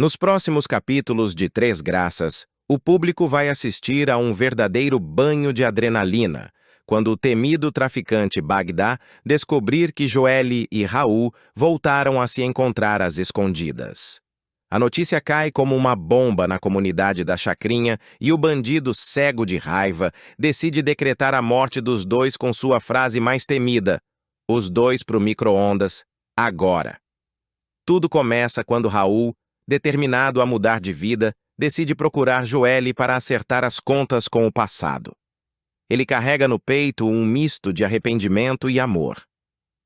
Nos próximos capítulos de Três Graças, o público vai assistir a um verdadeiro banho de adrenalina, quando o temido traficante Bagdá descobrir que Joelle e Raul voltaram a se encontrar às escondidas. A notícia cai como uma bomba na comunidade da Chacrinha e o bandido, cego de raiva, decide decretar a morte dos dois com sua frase mais temida: "Os dois pro micro-ondas, agora." Tudo começa quando Raul, determinado a mudar de vida, decide procurar Joelle para acertar as contas com o passado. Ele carrega no peito um misto de arrependimento e amor.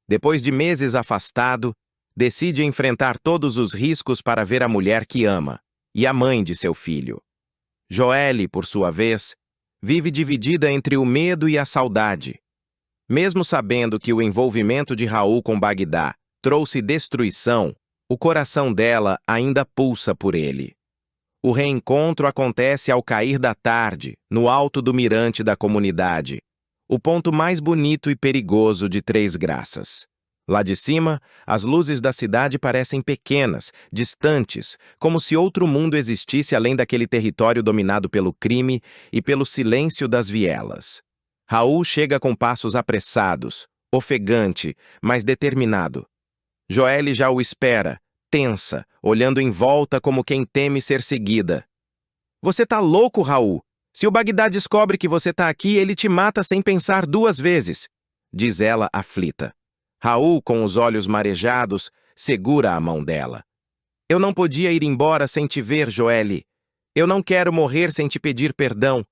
Depois de meses afastado, decide enfrentar todos os riscos para ver a mulher que ama e a mãe de seu filho. Joelle, por sua vez, vive dividida entre o medo e a saudade. Mesmo sabendo que o envolvimento de Raul com Bagdá trouxe destruição, o coração dela ainda pulsa por ele. O reencontro acontece ao cair da tarde, no alto do mirante da comunidade, o ponto mais bonito e perigoso de Três Graças. Lá de cima, as luzes da cidade parecem pequenas, distantes, como se outro mundo existisse além daquele território dominado pelo crime e pelo silêncio das vielas. Raul chega com passos apressados, ofegante, mas determinado. Joelle já o espera, tensa, olhando em volta como quem teme ser seguida. "Você tá louco, Raul? Se o Bagdá descobre que você tá aqui, ele te mata sem pensar duas vezes", diz ela aflita. Raul, com os olhos marejados, segura a mão dela. "Eu não podia ir embora sem te ver, Joelle. Eu não quero morrer sem te pedir perdão.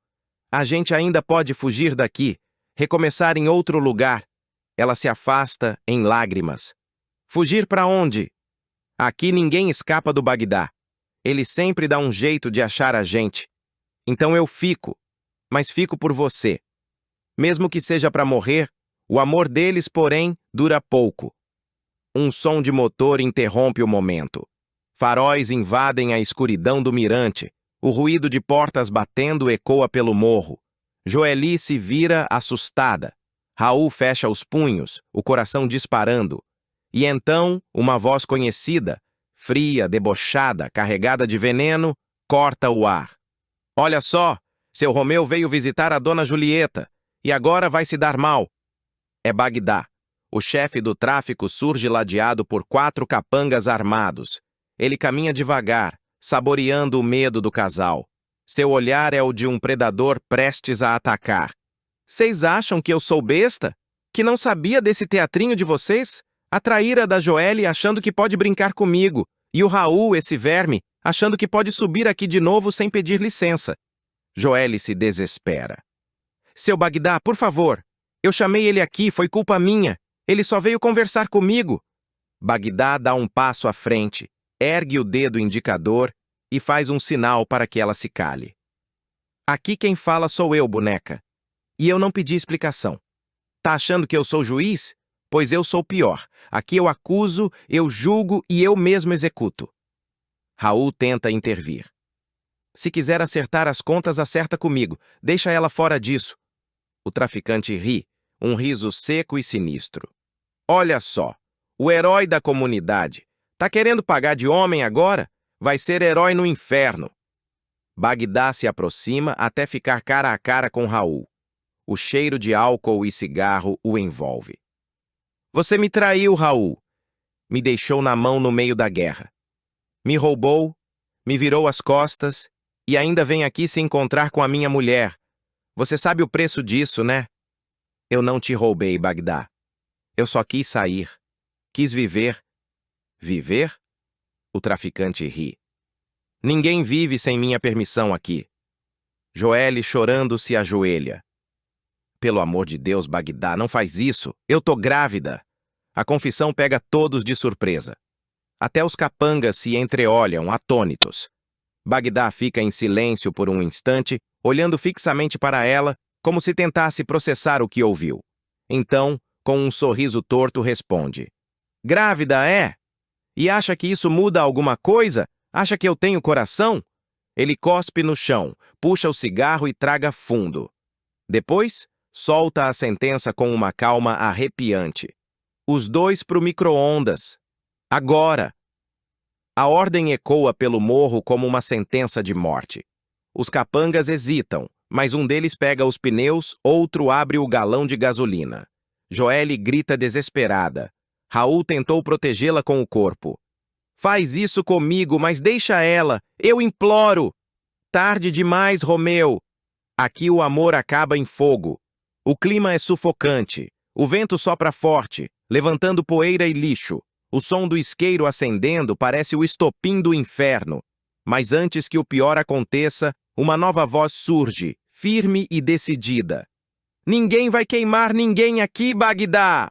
A gente ainda pode fugir daqui, recomeçar em outro lugar." Ela se afasta em lágrimas. "Fugir para onde? Aqui ninguém escapa do Bagdá. Ele sempre dá um jeito de achar a gente. Então eu fico, mas fico por você. Mesmo que seja para morrer, o amor deles, porém, dura pouco." Um som de motor interrompe o momento. Faróis invadem a escuridão do mirante. O ruído de portas batendo ecoa pelo morro. Joelle se vira assustada. Raul fecha os punhos, o coração disparando. E então, uma voz conhecida, fria, debochada, carregada de veneno, corta o ar. "Olha só, seu Romeu veio visitar a dona Julieta, e agora vai se dar mal." É Bagdá. O chefe do tráfico surge ladeado por 4 capangas armados. Ele caminha devagar, saboreando o medo do casal. Seu olhar é o de um predador prestes a atacar. "Vocês acham que eu sou besta? Que não sabia desse teatrinho de vocês? A traíra da Joelle achando que pode brincar comigo, e o Raul, esse verme, achando que pode subir aqui de novo sem pedir licença." Joelle se desespera. "Seu Bagdá, por favor. Eu chamei ele aqui, foi culpa minha. Ele só veio conversar comigo." Bagdá dá um passo à frente, ergue o dedo indicador e faz um sinal para que ela se cale. "Aqui quem fala sou eu, boneca. E eu não pedi explicação. Tá achando que eu sou juiz? Pois eu sou pior. Aqui eu acuso, eu julgo e eu mesmo executo." Raul tenta intervir. "Se quiser acertar as contas, acerta comigo. Deixa ela fora disso." O traficante ri, um riso seco e sinistro. "Olha só, o herói da comunidade. Tá querendo pagar de homem agora? Vai ser herói no inferno." Bagdá se aproxima até ficar cara a cara com Raul. O cheiro de álcool e cigarro o envolve. "Você me traiu, Raul. Me deixou na mão no meio da guerra. Me roubou, me virou as costas e ainda vem aqui se encontrar com a minha mulher. Você sabe o preço disso, né?" "Eu não te roubei, Bagdá. Eu só quis sair. Quis viver." "Viver?" O traficante ri. "Ninguém vive sem minha permissão aqui." Joelle, chorando, se ajoelha. "Pelo amor de Deus, Bagdá, não faz isso. Eu tô grávida." A confissão pega todos de surpresa. Até os capangas se entreolham, atônitos. Bagdá fica em silêncio por um instante, olhando fixamente para ela, como se tentasse processar o que ouviu. Então, com um sorriso torto, responde: "Grávida, é? E acha que isso muda alguma coisa? Acha que eu tenho coração?" Ele cospe no chão, puxa o cigarro e traga fundo. Depois, solta a sentença com uma calma arrepiante. "Os dois pro micro-ondas. Agora." A ordem ecoa pelo morro como uma sentença de morte. Os capangas hesitam, mas um deles pega os pneus, outro abre o galão de gasolina. Joelle grita desesperada. Raul tentou protegê-la com o corpo. Faz isso comigo, mas deixa ela, eu imploro. Tarde demais, Romeu. Aqui o amor acaba em fogo. O clima é sufocante. O vento sopra forte, levantando poeira e lixo. O som do isqueiro acendendo parece o estopim do inferno. Mas antes que o pior aconteça, uma nova voz surge, firme e decidida. Ninguém vai queimar ninguém aqui, Bagdá!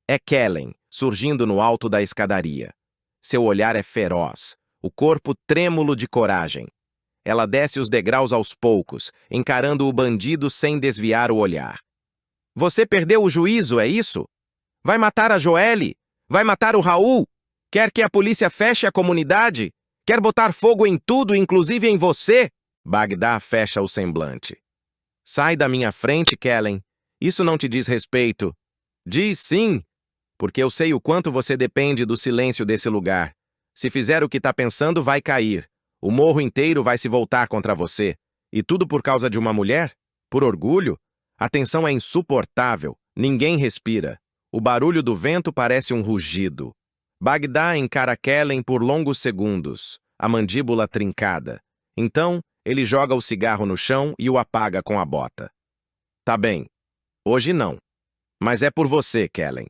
É Kellen, surgindo no alto da escadaria. Seu olhar é feroz, o corpo trêmulo de coragem. Ela desce os degraus aos poucos, encarando o bandido sem desviar o olhar. Você perdeu o juízo, é isso? Vai matar a Joelle? Vai matar o Raul? Quer que a polícia feche a comunidade? Quer botar fogo em tudo, inclusive em você? Bagdá fecha o semblante. Sai da minha frente, Kellen. Isso não te diz respeito. Diz sim, porque eu sei o quanto você depende do silêncio desse lugar. Se fizer o que tá pensando, vai cair. O morro inteiro vai se voltar contra você. E tudo por causa de uma mulher? Por orgulho? A tensão é insuportável. Ninguém respira. O barulho do vento parece um rugido. Bagdá encara Kellen por longos segundos, a mandíbula trincada. Então, ele joga o cigarro no chão e o apaga com a bota. Tá bem. Hoje não. Mas é por você, Kellen.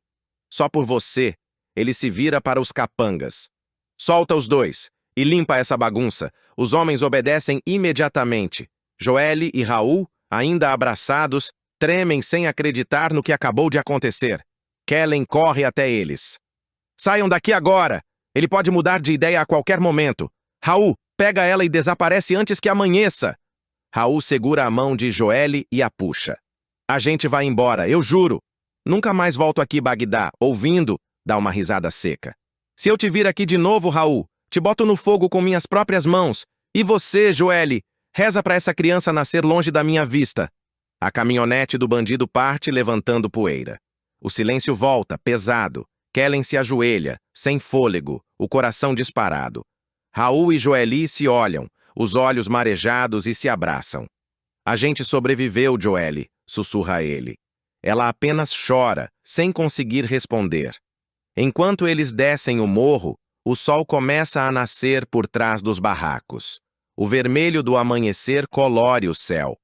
Só por você. Ele se vira para os capangas. Solta os dois e limpa essa bagunça. Os homens obedecem imediatamente. Joelle e Raul, ainda abraçados, tremem sem acreditar no que acabou de acontecer. Kellen corre até eles. Saiam daqui agora! Ele pode mudar de ideia a qualquer momento. Raul, pega ela e desaparece antes que amanheça. Raul segura a mão de Joelle e a puxa. A gente vai embora, eu juro. Nunca mais volto aqui, Bagdá, ouvindo, dá uma risada seca. Se eu te vir aqui de novo, Raul, te boto no fogo com minhas próprias mãos. E você, Joelle, reza para essa criança nascer longe da minha vista. A caminhonete do bandido parte levantando poeira. O silêncio volta, pesado. Kellen se ajoelha, sem fôlego, o coração disparado. Raul e Joelle se olham, os olhos marejados e se abraçam. A gente sobreviveu, Joelle, sussurra ele. Ela apenas chora, sem conseguir responder. Enquanto eles descem o morro, o sol começa a nascer por trás dos barracos. O vermelho do amanhecer colore o céu.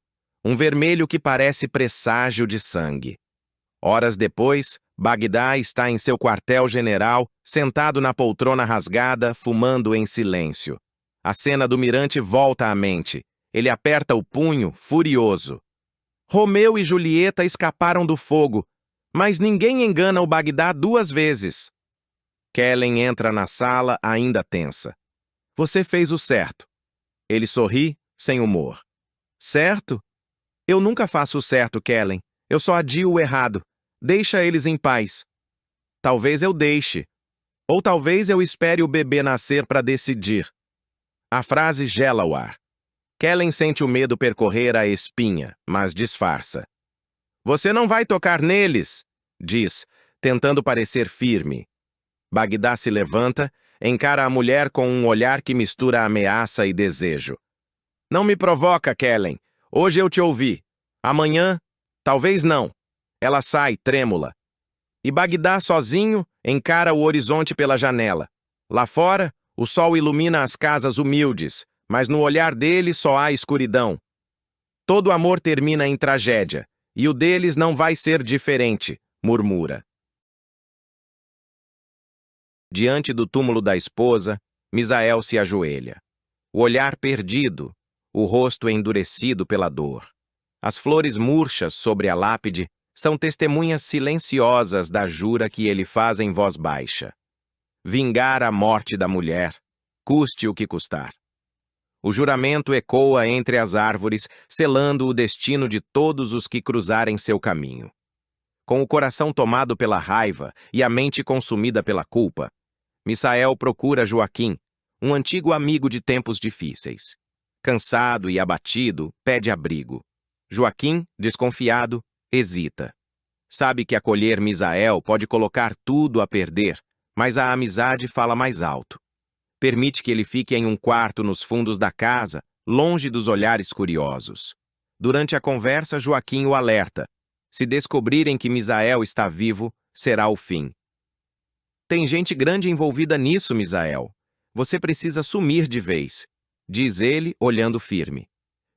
Um vermelho que parece presságio de sangue. Horas depois, Bagdá está em seu quartel-general, sentado na poltrona rasgada, fumando em silêncio. A cena do mirante volta à mente. Ele aperta o punho, furioso. Romeu e Julieta escaparam do fogo, mas ninguém engana o Bagdá duas vezes. Kellen entra na sala, ainda tensa. Você fez o certo. Ele sorri, sem humor. Certo? Eu nunca faço o certo, Kellen. Eu só adio o errado. Deixa eles em paz. Talvez eu deixe. Ou talvez eu espere o bebê nascer para decidir. A frase gela o ar. Kellen sente o medo percorrer a espinha, mas disfarça. Você não vai tocar neles, diz, tentando parecer firme. Bagdá se levanta, encara a mulher com um olhar que mistura ameaça e desejo. Não me provoca, Kellen. Hoje eu te ouvi. Amanhã, talvez não. Ela sai, trêmula. E Bagdá, sozinho, encara o horizonte pela janela. Lá fora, o sol ilumina as casas humildes, mas no olhar dele só há escuridão. Todo amor termina em tragédia, e o deles não vai ser diferente, murmura. Diante do túmulo da esposa, Misael se ajoelha. O olhar perdido, o rosto endurecido pela dor. As flores murchas sobre a lápide são testemunhas silenciosas da jura que ele faz em voz baixa. Vingar a morte da mulher, custe o que custar. O juramento ecoa entre as árvores, selando o destino de todos os que cruzarem seu caminho. Com o coração tomado pela raiva e a mente consumida pela culpa, Misael procura Joaquim, um antigo amigo de tempos difíceis. Cansado e abatido, pede abrigo. Joaquim, desconfiado, hesita. Sabe que acolher Misael pode colocar tudo a perder, mas a amizade fala mais alto. Permite que ele fique em um quarto nos fundos da casa, longe dos olhares curiosos. Durante a conversa, Joaquim o alerta. Se descobrirem que Misael está vivo, será o fim. Tem gente grande envolvida nisso, Misael. Você precisa sumir de vez, diz ele, olhando firme.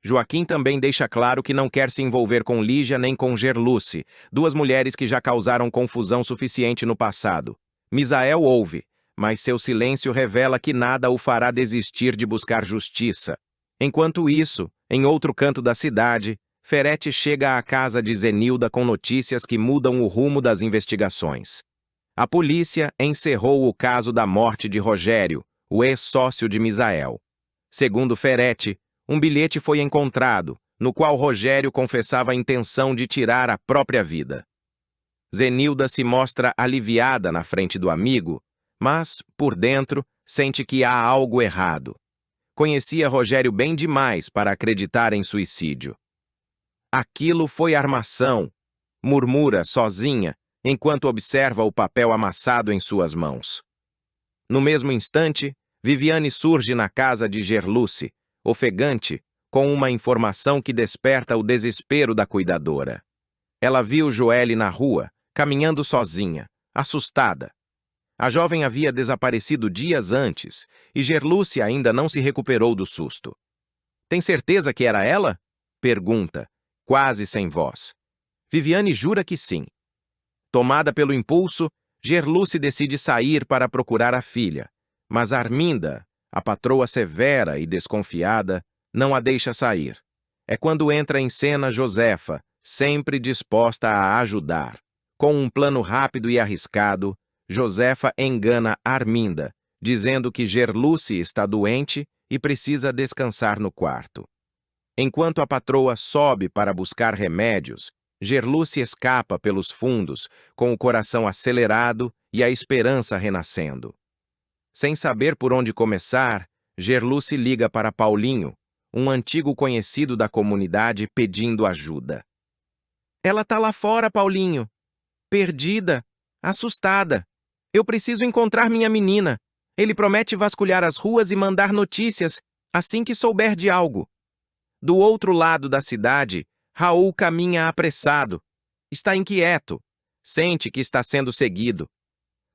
Joaquim também deixa claro que não quer se envolver com Lígia nem com Gerluce, duas mulheres que já causaram confusão suficiente no passado. Misael ouve, mas seu silêncio revela que nada o fará desistir de buscar justiça. Enquanto isso, em outro canto da cidade, Ferete chega à casa de Zenilda com notícias que mudam o rumo das investigações. A polícia encerrou o caso da morte de Rogério, o ex-sócio de Misael. Segundo Ferete, um bilhete foi encontrado, no qual Rogério confessava a intenção de tirar a própria vida. Zenilda se mostra aliviada na frente do amigo, mas, por dentro, sente que há algo errado. Conhecia Rogério bem demais para acreditar em suicídio. Aquilo foi armação, murmura sozinha, enquanto observa o papel amassado em suas mãos. No mesmo instante, Viviane surge na casa de Gerluce, ofegante, com uma informação que desperta o desespero da cuidadora. Ela viu Joelle na rua, caminhando sozinha, assustada. A jovem havia desaparecido dias antes, e Gerluce ainda não se recuperou do susto. Tem certeza que era ela? Pergunta, quase sem voz. Viviane jura que sim. Tomada pelo impulso, Gerluce decide sair para procurar a filha, mas Arminda, a patroa severa e desconfiada, não a deixa sair. É quando entra em cena Josefa, sempre disposta a ajudar. Com um plano rápido e arriscado, Josefa engana Arminda, dizendo que Gerluce está doente e precisa descansar no quarto. Enquanto a patroa sobe para buscar remédios, Gerluce escapa pelos fundos, com o coração acelerado e a esperança renascendo. Sem saber por onde começar, Gerluce liga para Paulinho, um antigo conhecido da comunidade, pedindo ajuda. Ela tá lá fora, Paulinho. Perdida, assustada. Eu preciso encontrar minha menina. Ele promete vasculhar as ruas e mandar notícias assim que souber de algo. Do outro lado da cidade, Raul caminha apressado. Está inquieto. Sente que está sendo seguido.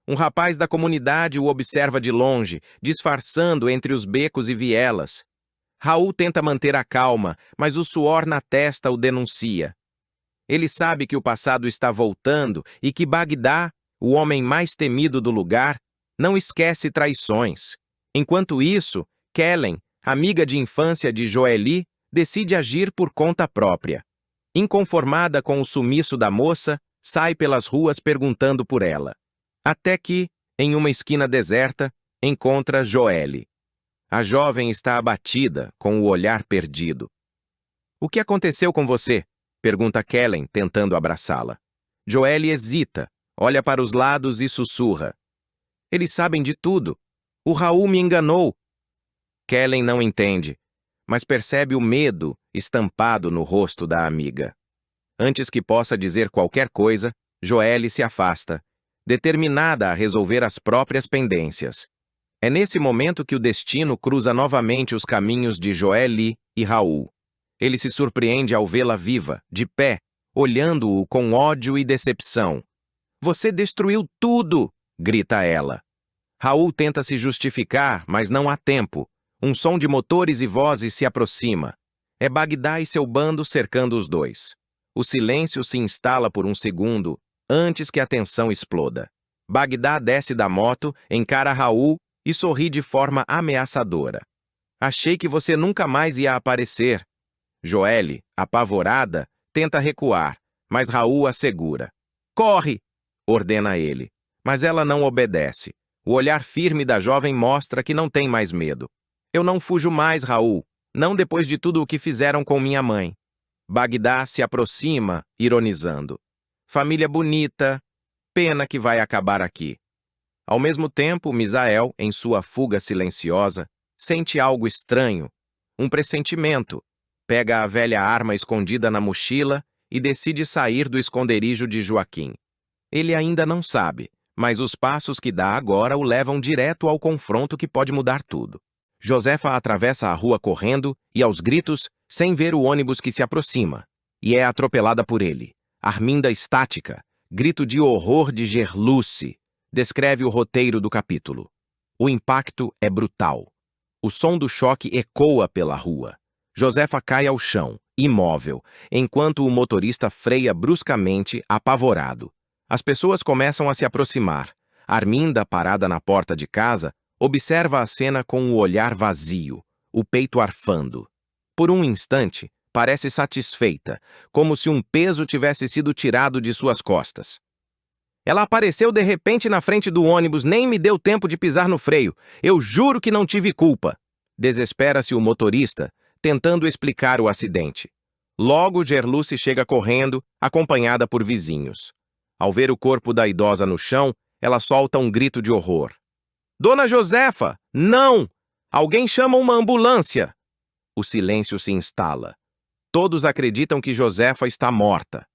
Um rapaz da comunidade o observa de longe, disfarçando entre os becos e vielas. Raul tenta manter a calma, mas o suor na testa o denuncia. Ele sabe que o passado está voltando e que Bagdá, o homem mais temido do lugar, não esquece traições. Enquanto isso, Kellen, amiga de infância de Joely, decide agir por conta própria. Inconformada com o sumiço da moça, sai pelas ruas perguntando por ela. Até que, em uma esquina deserta, encontra Joely. A jovem está abatida, com o olhar perdido. "O que aconteceu com você?" pergunta Kellen, tentando abraçá-la. Joely hesita, olha para os lados e sussurra. "Eles sabem de tudo. O Raul me enganou." Kellen não entende, mas percebe o medo estampado no rosto da amiga. Antes que possa dizer qualquer coisa, Joely se afasta, determinada a resolver as próprias pendências. É nesse momento que o destino cruza novamente os caminhos de Joely e Raul. Ele se surpreende ao vê-la viva, de pé, olhando-o com ódio e decepção. "Você destruiu tudo!" grita ela. Raul tenta se justificar, mas não há tempo. Um som de motores e vozes se aproxima. É Bagdá e seu bando cercando os dois. O silêncio se instala por um segundo, antes que a tensão exploda. Bagdá desce da moto, encara Raul e sorri de forma ameaçadora. "Achei que você nunca mais ia aparecer." Joely, apavorada, tenta recuar, mas Raul a segura. "Corre!" ordena ele, mas ela não obedece. O olhar firme da jovem mostra que não tem mais medo. "Eu não fujo mais, Raul, não depois de tudo o que fizeram com minha mãe." Bagdá se aproxima, ironizando. "Família bonita, pena que vai acabar aqui." Ao mesmo tempo, Misael, em sua fuga silenciosa, sente algo estranho, um pressentimento. Pega a velha arma escondida na mochila e decide sair do esconderijo de Joaquim. Ele ainda não sabe, Mas os passos que dá agora o levam direto ao confronto que pode mudar tudo. Josefa atravessa a rua correndo e aos gritos, sem ver o ônibus que se aproxima, e é atropelada por ele. Arminda estática, grito de horror de Gerluce, descreve o roteiro do capítulo. O impacto é brutal. O som do choque ecoa pela rua. Josefa cai ao chão, imóvel, enquanto o motorista freia bruscamente, apavorado. As pessoas começam a se aproximar. Arminda, parada na porta de casa, observa a cena com o olhar vazio, o peito arfando. Por um instante, parece satisfeita, como se um peso tivesse sido tirado de suas costas. Ela apareceu de repente na frente do ônibus, nem me deu tempo de pisar no freio. Eu juro que não tive culpa. Desespera-se o motorista, tentando explicar o acidente. Logo, Gerluce chega correndo, acompanhada por vizinhos. Ao ver o corpo da idosa no chão, ela solta um grito de horror. Dona Josefa, não! Alguém chama uma ambulância! O silêncio se instala. Todos acreditam que Josefa está morta.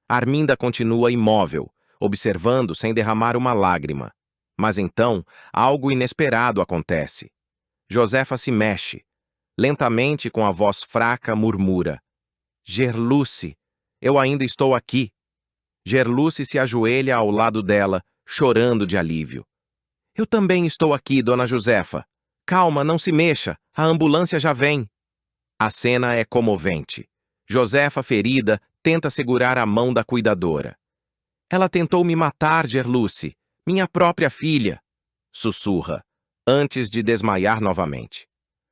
Arminda continua imóvel, observando sem derramar uma lágrima. Mas então, algo inesperado acontece. Josefa se mexe. Lentamente, com a voz fraca, murmura. Gerluce, eu ainda estou aqui. Gerluce se ajoelha ao lado dela, chorando de alívio. Eu também estou aqui, dona Josefa. Calma, não se mexa, a ambulância já vem. A cena é comovente. Josefa, ferida, tenta segurar a mão da cuidadora. Ela tentou me matar, Gerluce, minha própria filha, sussurra, antes de desmaiar novamente.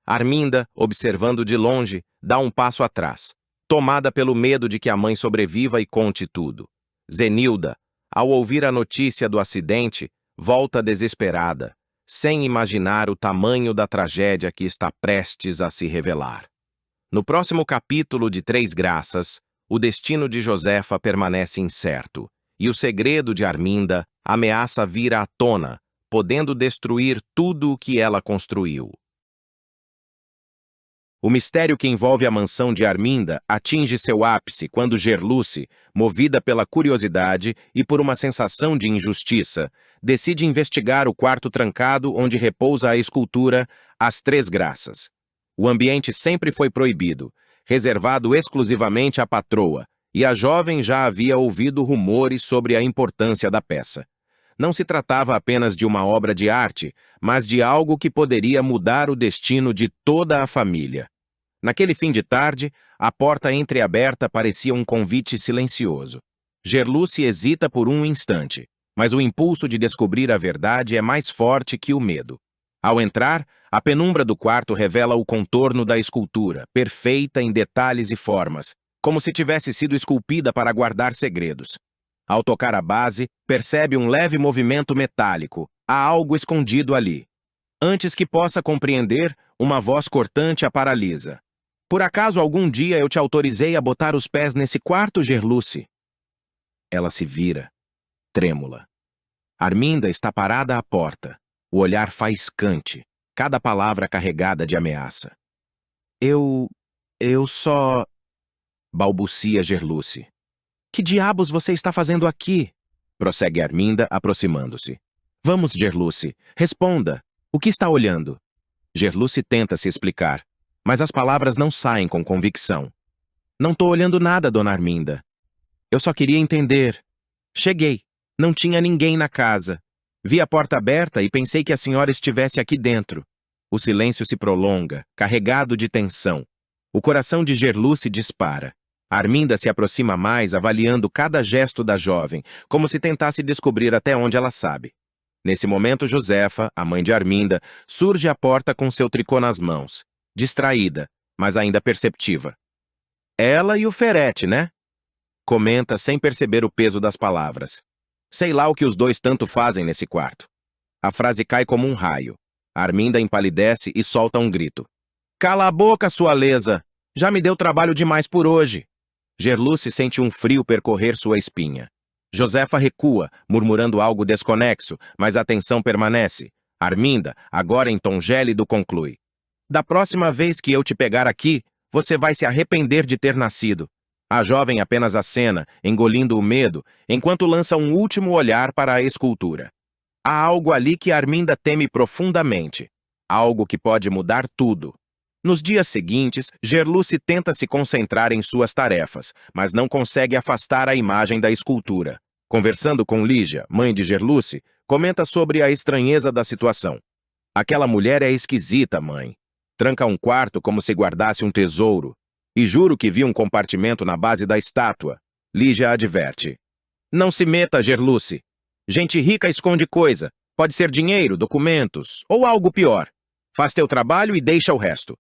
Arminda, observando de longe, dá um passo atrás, tomada pelo medo de que a mãe sobreviva e conte tudo. Zenilda, ao ouvir a notícia do acidente, volta desesperada, sem imaginar o tamanho da tragédia que está prestes a se revelar. No próximo capítulo de Três Graças, o destino de Josefa permanece incerto, e o segredo de Arminda ameaça vir à tona, podendo destruir tudo o que ela construiu. O mistério que envolve a mansão de Arminda atinge seu ápice quando Gerluce, movida pela curiosidade e por uma sensação de injustiça, decide investigar o quarto trancado onde repousa a escultura As Três Graças. O ambiente sempre foi proibido, reservado exclusivamente à patroa, e a jovem já havia ouvido rumores sobre a importância da peça. Não se tratava apenas de uma obra de arte, mas de algo que poderia mudar o destino de toda a família. Naquele fim de tarde, a porta entreaberta parecia um convite silencioso. Gerluce hesita por um instante, mas o impulso de descobrir a verdade é mais forte que o medo. Ao entrar, a penumbra do quarto revela o contorno da escultura, perfeita em detalhes e formas, como se tivesse sido esculpida para guardar segredos. Ao tocar a base, percebe um leve movimento metálico. Há algo escondido ali. Antes que possa compreender, uma voz cortante a paralisa. Por acaso algum dia eu te autorizei a botar os pés nesse quarto, Gerluce? Ela se vira, trêmula. Arminda está parada à porta, o olhar faiscante, cada palavra carregada de ameaça. Eu só... balbucia Gerluce. Que diabos você está fazendo aqui? Prossegue Arminda, aproximando-se. Vamos, Gerluce, responda. O que está olhando? Gerluce tenta se explicar, mas as palavras não saem com convicção. Não estou olhando nada, dona Arminda. Eu só queria entender. Cheguei. Não tinha ninguém na casa. Vi a porta aberta e pensei que a senhora estivesse aqui dentro. O silêncio se prolonga, carregado de tensão. O coração de Gerluce dispara. Arminda se aproxima mais, avaliando cada gesto da jovem, como se tentasse descobrir até onde ela sabe. Nesse momento, Josefa, a mãe de Arminda, surge à porta com seu tricô nas mãos, distraída, mas ainda perceptiva. Ela e o Ferete, né? Comenta sem perceber o peso das palavras. Sei lá o que os dois tanto fazem nesse quarto. A frase cai como um raio. Arminda empalidece e solta um grito. Cala a boca, sua lesa! Já me deu trabalho demais por hoje! Gerluce sente um frio percorrer sua espinha. Josefa recua, murmurando algo desconexo, mas a tensão permanece. Arminda, agora em tom gélido, conclui. Da próxima vez que eu te pegar aqui, você vai se arrepender de ter nascido. A jovem apenas acena, engolindo o medo, enquanto lança um último olhar para a escultura. Há algo ali que Arminda teme profundamente. Algo que pode mudar tudo. Nos dias seguintes, Gerluce tenta se concentrar em suas tarefas, mas não consegue afastar a imagem da escultura. Conversando com Lígia, mãe de Gerluce, comenta sobre a estranheza da situação. Aquela mulher é esquisita, mãe. Tranca um quarto como se guardasse um tesouro. E juro que vi um compartimento na base da estátua. Lígia adverte. Não se meta, Gerluce. Gente rica esconde coisa. Pode ser dinheiro, documentos ou algo pior. Faz teu trabalho e deixa o resto.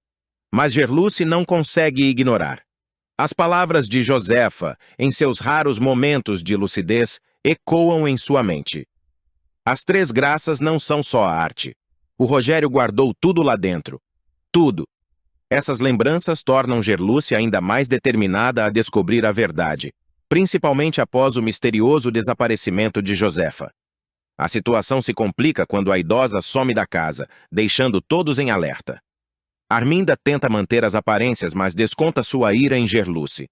Mas Gerluce não consegue ignorar. As palavras de Josefa, em seus raros momentos de lucidez, ecoam em sua mente. As Três Graças não são só a arte. O Rogério guardou tudo lá dentro. Tudo. Essas lembranças tornam Gerluce ainda mais determinada a descobrir a verdade, principalmente após o misterioso desaparecimento de Josefa. A situação se complica quando a idosa some da casa, deixando todos em alerta. Arminda tenta manter as aparências, mas desconta sua ira em Gerluce.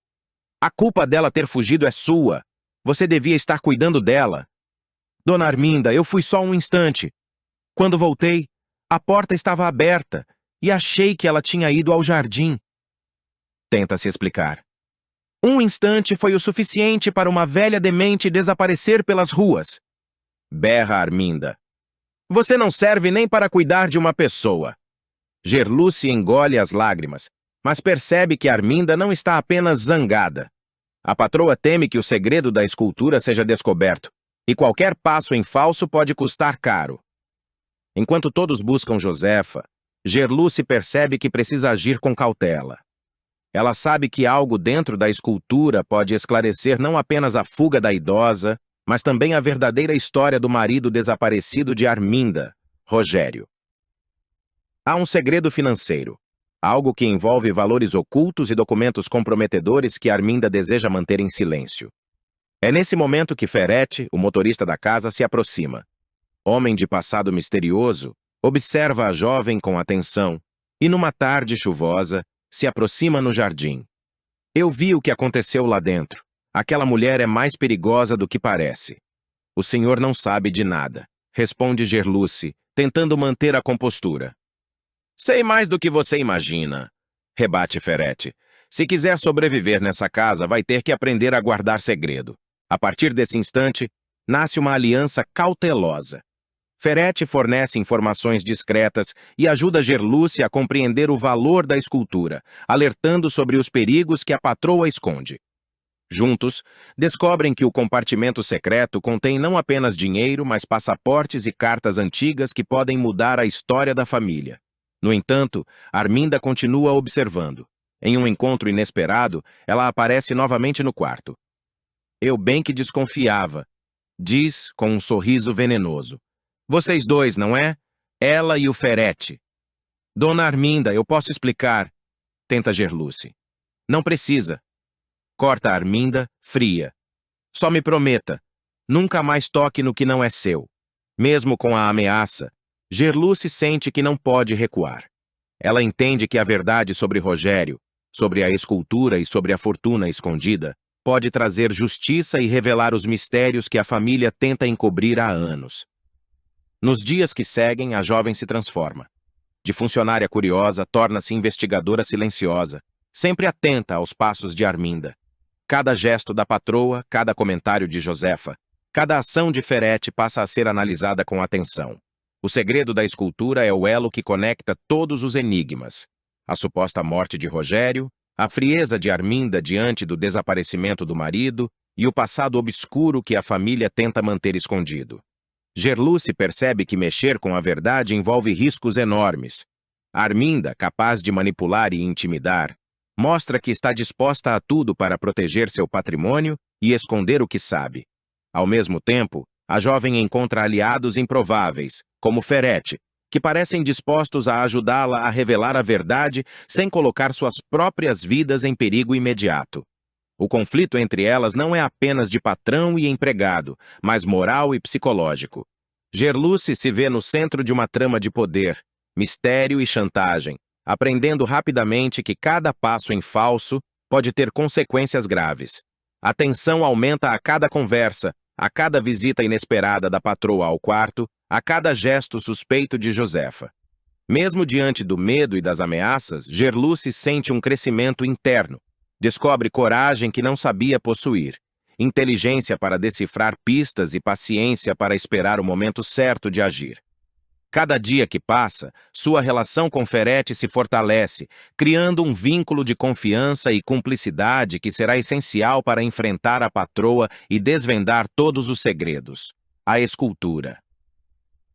A culpa dela ter fugido é sua. Você devia estar cuidando dela. Dona Arminda, eu fui só um instante. Quando voltei, a porta estava aberta e achei que ela tinha ido ao jardim. Tenta se explicar. Um instante foi o suficiente para uma velha demente desaparecer pelas ruas. Berra Arminda. Você não serve nem para cuidar de uma pessoa. Gerluce engole as lágrimas, mas percebe que Arminda não está apenas zangada. A patroa teme que o segredo da escultura seja descoberto, e qualquer passo em falso pode custar caro. Enquanto todos buscam Josefa, Gerluce percebe que precisa agir com cautela. Ela sabe que algo dentro da escultura pode esclarecer não apenas a fuga da idosa, mas também a verdadeira história do marido desaparecido de Arminda, Rogério. Há um segredo financeiro, algo que envolve valores ocultos e documentos comprometedores que Arminda deseja manter em silêncio. É nesse momento que Ferete, o motorista da casa, se aproxima. Homem de passado misterioso, observa a jovem com atenção e, numa tarde chuvosa, se aproxima no jardim. Eu vi o que aconteceu lá dentro. Aquela mulher é mais perigosa do que parece. O senhor não sabe de nada, responde Gerluce, tentando manter a compostura. Sei mais do que você imagina, rebate Ferete. Se quiser sobreviver nessa casa, vai ter que aprender a guardar segredo. A partir desse instante, nasce uma aliança cautelosa. Ferete fornece informações discretas e ajuda Gerluce a compreender o valor da escultura, alertando sobre os perigos que a patroa esconde. Juntos, descobrem que o compartimento secreto contém não apenas dinheiro, mas passaportes e cartas antigas que podem mudar a história da família. No entanto, Arminda continua observando. Em um encontro inesperado, ela aparece novamente no quarto. Eu bem que desconfiava, diz com um sorriso venenoso. Vocês dois, não é? Ela e o Ferete. Dona Arminda, eu posso explicar, tenta Gerluce. Não precisa. Corta Arminda, fria. Só me prometa, nunca mais toque no que não é seu. Mesmo com a ameaça, Gerluce sente que não pode recuar. Ela entende que a verdade sobre Rogério, sobre a escultura e sobre a fortuna escondida, pode trazer justiça e revelar os mistérios que a família tenta encobrir há anos. Nos dias que seguem, a jovem se transforma. De funcionária curiosa, torna-se investigadora silenciosa, sempre atenta aos passos de Arminda. Cada gesto da patroa, cada comentário de Josefa, cada ação de Ferete passa a ser analisada com atenção. O segredo da escultura é o elo que conecta todos os enigmas. A suposta morte de Rogério, a frieza de Arminda diante do desaparecimento do marido e o passado obscuro que a família tenta manter escondido. Gerluce percebe que mexer com a verdade envolve riscos enormes. Arminda, capaz de manipular e intimidar, mostra que está disposta a tudo para proteger seu patrimônio e esconder o que sabe. Ao mesmo tempo, a jovem encontra aliados improváveis, como Ferete, que parecem dispostos a ajudá-la a revelar a verdade sem colocar suas próprias vidas em perigo imediato. O conflito entre elas não é apenas de patrão e empregado, mas moral e psicológico. Gerluce se vê no centro de uma trama de poder, mistério e chantagem, aprendendo rapidamente que cada passo em falso pode ter consequências graves. A tensão aumenta a cada conversa, a cada visita inesperada da patroa ao quarto, a cada gesto suspeito de Josefa. Mesmo diante do medo e das ameaças, Gerluce sente um crescimento interno. Descobre coragem que não sabia possuir, inteligência para decifrar pistas e paciência para esperar o momento certo de agir. Cada dia que passa, sua relação com Ferete se fortalece, criando um vínculo de confiança e cumplicidade que será essencial para enfrentar a patroa e desvendar todos os segredos. A escultura.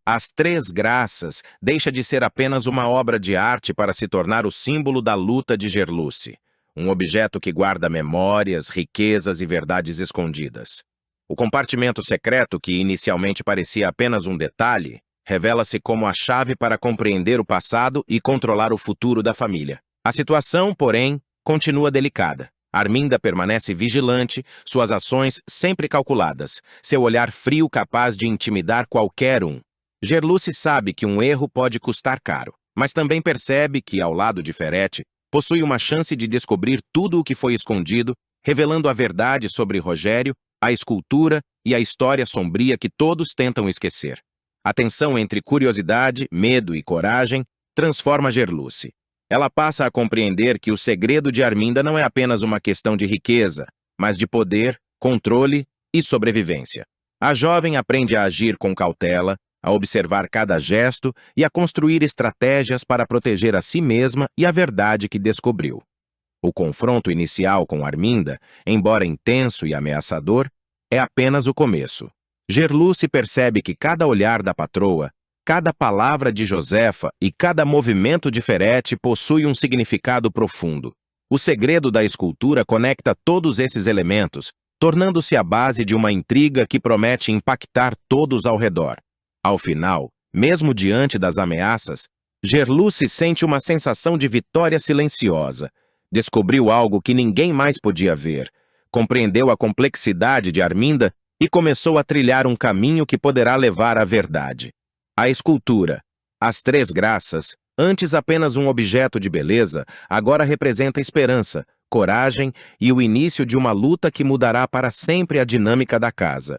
As Três Graças deixa de ser apenas uma obra de arte para se tornar o símbolo da luta de Gerluce, um objeto que guarda memórias, riquezas e verdades escondidas. O compartimento secreto, que inicialmente parecia apenas um detalhe, revela-se como a chave para compreender o passado e controlar o futuro da família. A situação, porém, continua delicada. Arminda permanece vigilante, suas ações sempre calculadas, seu olhar frio capaz de intimidar qualquer um. Gerluce sabe que um erro pode custar caro, mas também percebe que, ao lado de Ferete, possui uma chance de descobrir tudo o que foi escondido, revelando a verdade sobre Rogério, a escultura e a história sombria que todos tentam esquecer. A tensão entre curiosidade, medo e coragem transforma Gerluce. Ela passa a compreender que o segredo de Arminda não é apenas uma questão de riqueza, mas de poder, controle e sobrevivência. A jovem aprende a agir com cautela, a observar cada gesto e a construir estratégias para proteger a si mesma e a verdade que descobriu. O confronto inicial com Arminda, embora intenso e ameaçador, é apenas o começo. Gerluce percebe que cada olhar da patroa, cada palavra de Josefa e cada movimento de Ferete possui um significado profundo. O segredo da escultura conecta todos esses elementos, tornando-se a base de uma intriga que promete impactar todos ao redor. Ao final, mesmo diante das ameaças, Gerluce sente uma sensação de vitória silenciosa. Descobriu algo que ninguém mais podia ver, compreendeu a complexidade de Arminda e começou a trilhar um caminho que poderá levar à verdade. A escultura, As Três Graças, antes apenas um objeto de beleza, agora representa esperança, coragem e o início de uma luta que mudará para sempre a dinâmica da casa.